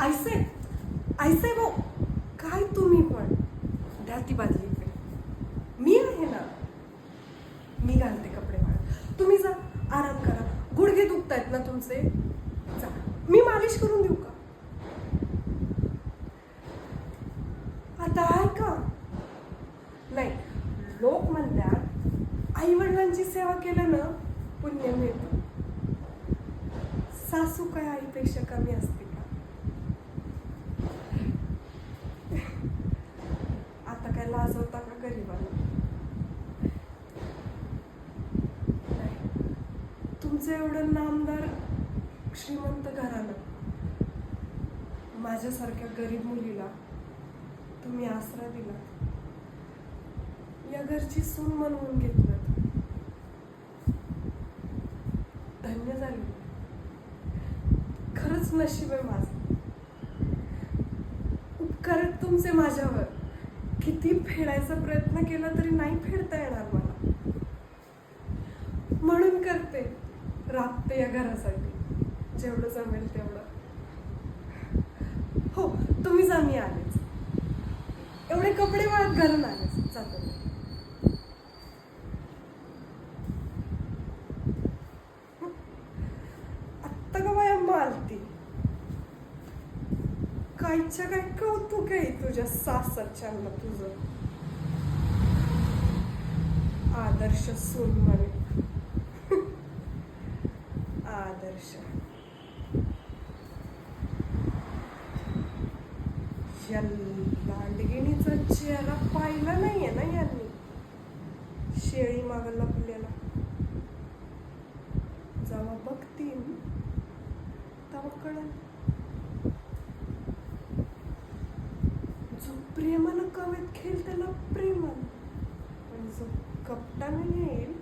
ऐसे ऐसे भाऊ, काय तुम्ही पण द्या ती बादली इकडे. मी आहे ना, मी घालते कपडे वाळत. तुम्ही जा, आराम करा. गुडघे दुखतायत ना तुमचे, जा. मी मालिश करून देऊ का? आता आहे का नाही, लोक म्हणतात आई वडिलांची सेवा केलं ना पुण्य मिळतं. सासू काय आईपेक्षा कमी असते का? आता काय लाज होता का गरीबाला? तुमचं एवढं नामदार श्रीमंत घरानं माझ्यासारख्या गरीब मुलीला तुम्ही आसरा दिला, या घरची सून म्हणून घेतलं, धन्य झाली. खरंच नशीब आहे माझं. उपकार तुमचे माझ्यावर. किती फेडायचा प्रयत्न केला तरी नाही फेडता येणार मला. म्हणून करते, राबते या घरासाठी, जेवढं जमेल तेवढं. हो, तुम्ही जा, मी आलेच. एवढे कपडे वाळत घालून आलेच, जातो. आत्ता का बाया मालती, कायच्या काय कौतुक आहे तुझ्या सासरच्यांना. तुझं आदर्श सून म्हणे. आदर्श. या लांडगिणीचा चेहरा पाहिला नाहीये ना यांनी, शेळी माग लपलेला. जेव्हा बघतील तेव्हा कळेल. जो प्रेमानं कवेत खेळ त्याला प्रेमान, पण जो कपटाने येईल